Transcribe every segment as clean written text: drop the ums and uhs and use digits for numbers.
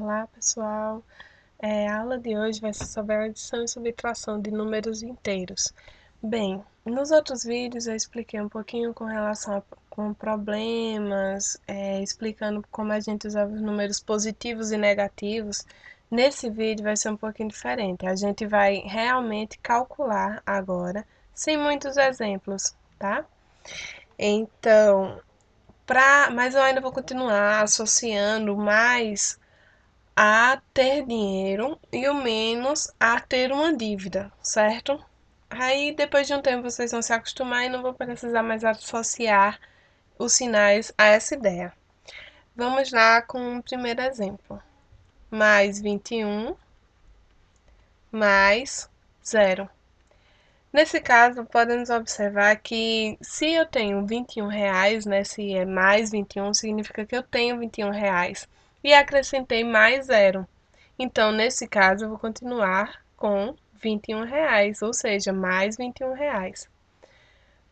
Olá, pessoal. A aula de hoje vai ser sobre a adição e subtração de números inteiros. Bem, nos outros vídeos eu expliquei um pouquinho com relação com problemas, explicando como a gente usava os números positivos e negativos. Nesse vídeo vai ser um pouquinho diferente. A gente vai realmente calcular agora, sem muitos exemplos, tá? Então, mas eu ainda vou continuar associando mais a ter dinheiro e o menos a ter uma dívida, certo? Aí depois de um tempo vocês vão se acostumar e não vão precisar mais associar os sinais a essa ideia. Vamos lá com o primeiro exemplo. Mais 21 mais 0. Nesse caso, podemos observar que se eu tenho R$ 21, né, se é mais 21, significa que eu tenho R$ 21 e acrescentei mais 0. Então, nesse caso, eu vou continuar com R$ 21, ou seja, mais R$ 21.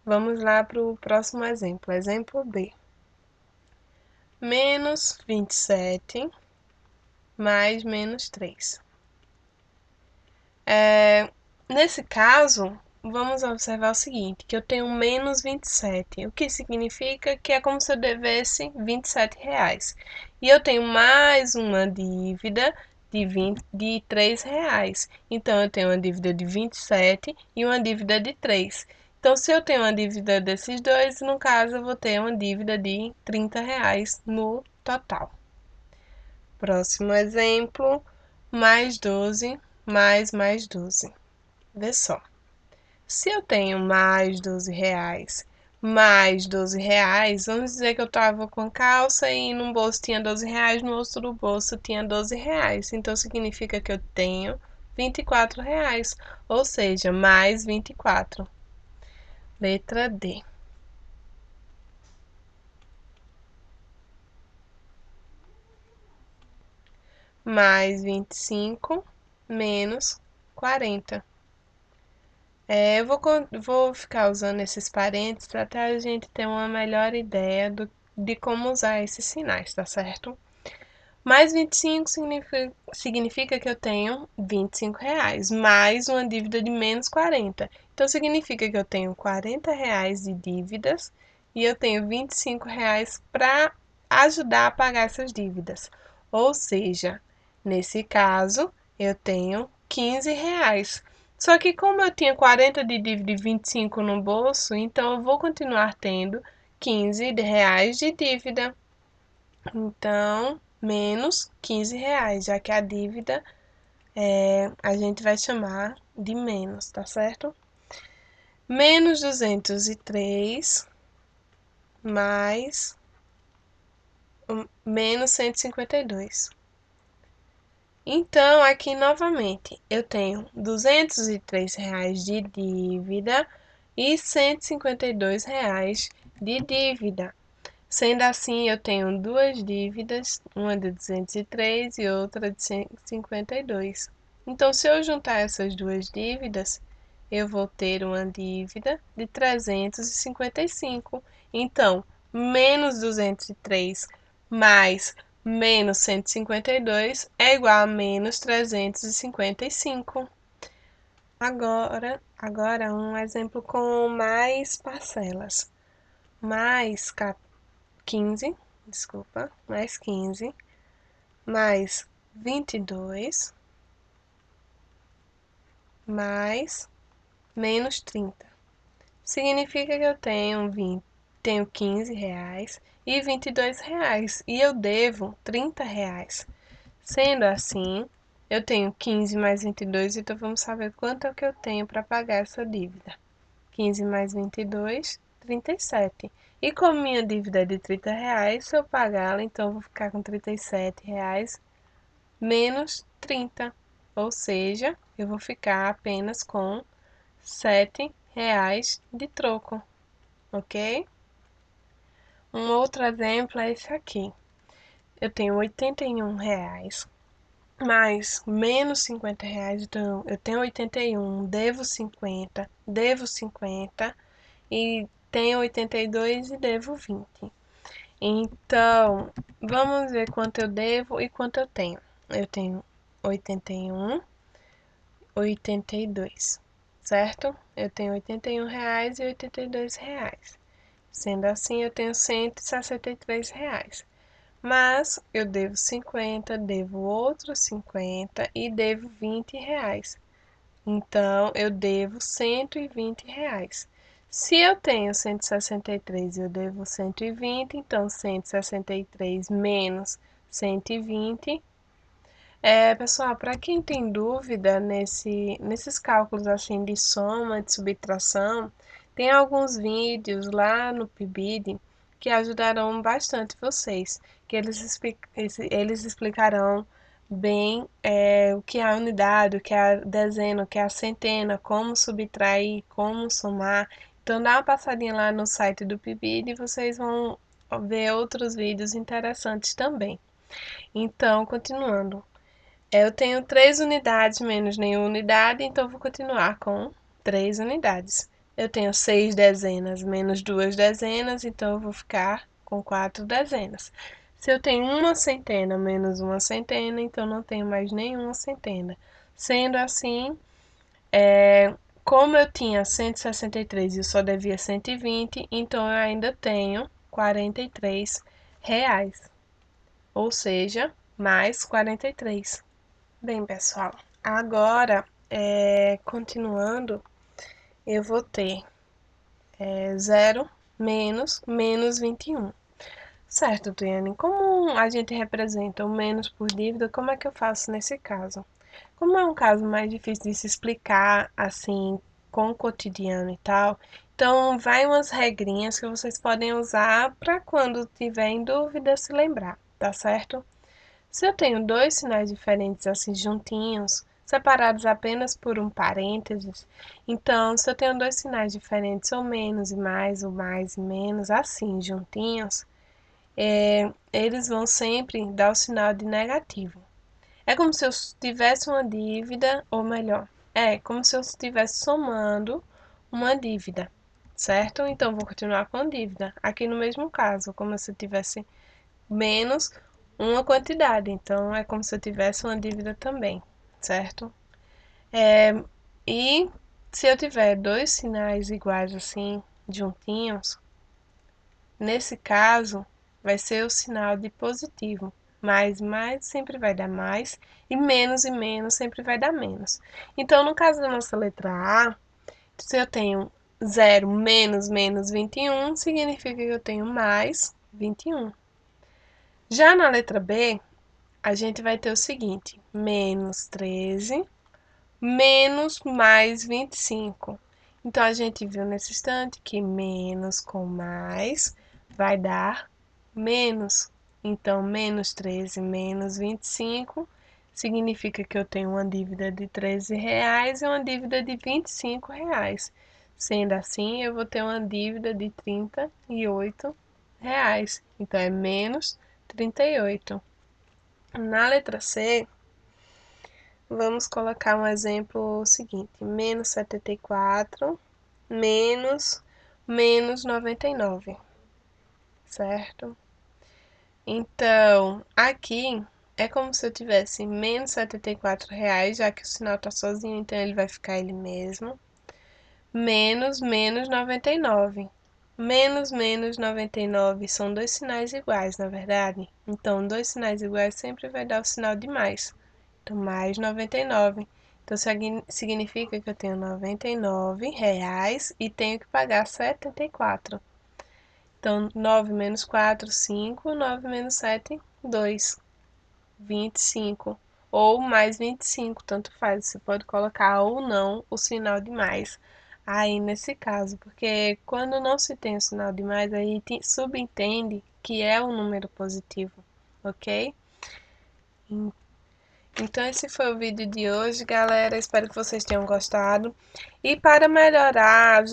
Vamos lá para o próximo exemplo, exemplo B. Menos 27 mais menos 3. Nesse caso, vamos observar o seguinte, que eu tenho menos 27, o que significa que é como se eu devesse R$ 27. E eu tenho mais uma dívida de R$ 3. Então, eu tenho uma dívida de 27 e uma dívida de 3. Então, se eu tenho uma dívida desses dois, no caso, eu vou ter uma dívida de R$ 30 no total. Próximo exemplo, mais 12 mais 12. Vê só. Se eu tenho mais R$ 12 mais R$ 12, vamos dizer que eu estava com calça e num bolso tinha R$ 12, no outro bolso tinha R$ 12. Então, significa que eu tenho R$ 24, ou seja, mais 24. Letra D. Mais 25 menos 40. Eu vou ficar usando esses parênteses para até a gente ter uma melhor ideia de como usar esses sinais, tá certo? Mais 25 significa que eu tenho R$ 25, mais uma dívida de menos 40. Então, significa que eu tenho R$ 40 de dívidas e eu tenho R$ 25 para ajudar a pagar essas dívidas. Ou seja, nesse caso, eu tenho R$ 15. Só que como eu tinha 40 de dívida e 25 no bolso, então eu vou continuar tendo R$ 15 de dívida. Então, menos R$ 15, já que a dívida a gente vai chamar de menos, tá certo? Menos 203 mais menos 152. Então, aqui novamente, eu tenho R$ 203 de dívida e R$ 152 de dívida. Sendo assim, eu tenho duas dívidas, uma de 203 e outra de 152. Então, se eu juntar essas duas dívidas, eu vou ter uma dívida de 355. Então, menos 203 mais menos 152 é igual a menos 355. Agora um exemplo com mais parcelas. Mais 15, desculpa, mais 15, mais 22, mais menos 30. Significa que eu tenho R$ 15 e R$ 22 e eu devo R$ 30. Sendo assim, eu tenho 15 mais 22, então vamos saber quanto é que eu tenho para pagar essa dívida. 15 mais 22, 37. E como minha dívida é de R$ 30, se eu pagá-la, então eu vou ficar com R$ 37 menos 30. Ou seja, eu vou ficar apenas com R$ 7 de troco, ok? Um outro exemplo é esse aqui. Eu tenho R$ 81 mais menos R$ 50, então eu tenho 81, devo 50 e tenho 82 e devo 20. Então, vamos ver quanto eu devo e quanto eu tenho. eu tenho 81, 82, certo? Eu tenho R$ 81 e R$ 82. Sendo assim, eu tenho R$ 163. Mas eu devo 50, devo outros 50 e devo R$ 20. Então, eu devo R$ 120. Se eu tenho 163 e eu devo 120, então 163 menos 120. Pessoal, para quem tem dúvida nesses cálculos assim de soma, de subtração, tem alguns vídeos lá no PIBID que ajudarão bastante vocês, que eles explicarão bem o que é a unidade, o que é a dezena, o que é a centena, como subtrair, como somar. Então dá uma passadinha lá no site do PIBID e vocês vão ver outros vídeos interessantes também. Então, continuando. Eu tenho 3 unidades menos nenhuma unidade, então vou continuar com 3 unidades. Eu tenho 6 dezenas menos 2 dezenas, então eu vou ficar com 4 dezenas. Se eu tenho uma centena menos uma centena, então não tenho mais nenhuma centena. Sendo assim, como eu tinha 163 e eu só devia 120, então eu ainda tenho R$ 43, ou seja, mais 43. Bem, pessoal, agora, continuando, eu vou ter 0 menos 21. Certo, Tuiane, como a gente representa o menos por dívida, como é que eu faço nesse caso? Como é um caso mais difícil de se explicar, assim, com o cotidiano e tal, então vai umas regrinhas que vocês podem usar para quando tiver em dúvida se lembrar, tá certo? Se eu tenho dois sinais diferentes assim juntinhos, separados apenas por um parênteses, então se eu tenho dois sinais diferentes, ou menos e mais e menos, assim juntinhos, eles vão sempre dar o sinal de negativo. É como se eu tivesse uma dívida, ou melhor, é como se eu estivesse somando uma dívida, certo? Então vou continuar com dívida. Aqui no mesmo caso, como se eu tivesse menos uma quantidade. Então, é como se eu tivesse uma dívida também, certo? E se eu tiver dois sinais iguais assim, juntinhos, nesse caso, vai ser o sinal de positivo. Mais sempre vai dar mais, e menos sempre vai dar menos. Então, no caso da nossa letra A, se eu tenho 0 menos 21, significa que eu tenho mais 21. Já na letra B, a gente vai ter o seguinte: menos 13 menos mais 25. Então, a gente viu nesse instante que menos com mais vai dar menos. Então, menos 13 menos 25 significa que eu tenho uma dívida de R$ 13 e uma dívida de R$ 25. Sendo assim, eu vou ter uma dívida de R$ 38. Então, é menos 38. Na letra C, vamos colocar um exemplo seguinte: menos 74 menos 99, certo? Então, aqui é como se eu tivesse menos R$ 74, já que o sinal tá sozinho, então ele vai ficar ele mesmo, menos 99. Menos 99 são dois sinais iguais, na verdade. Então, dois sinais iguais sempre vai dar o sinal de mais. Então, mais 99. Então, significa que eu tenho R$ 99 e tenho que pagar 74. Então, 9 menos 4, 5. 9 menos 7, 2. 25. Ou mais 25, tanto faz. Você pode colocar ou não o sinal de mais aí nesse caso, porque quando não se tem o sinal de mais, aí subentende que é um número positivo, ok? Então, esse foi o vídeo de hoje, galera. Espero que vocês tenham gostado. E para melhorar,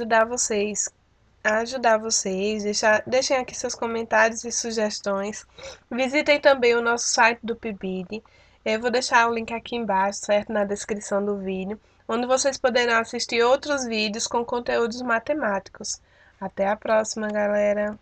deixem aqui seus comentários e sugestões. Visitem também o nosso site do PIBID. Eu vou deixar o link aqui embaixo, certo? Na descrição do vídeo, onde vocês poderão assistir outros vídeos com conteúdos matemáticos. Até a próxima, galera!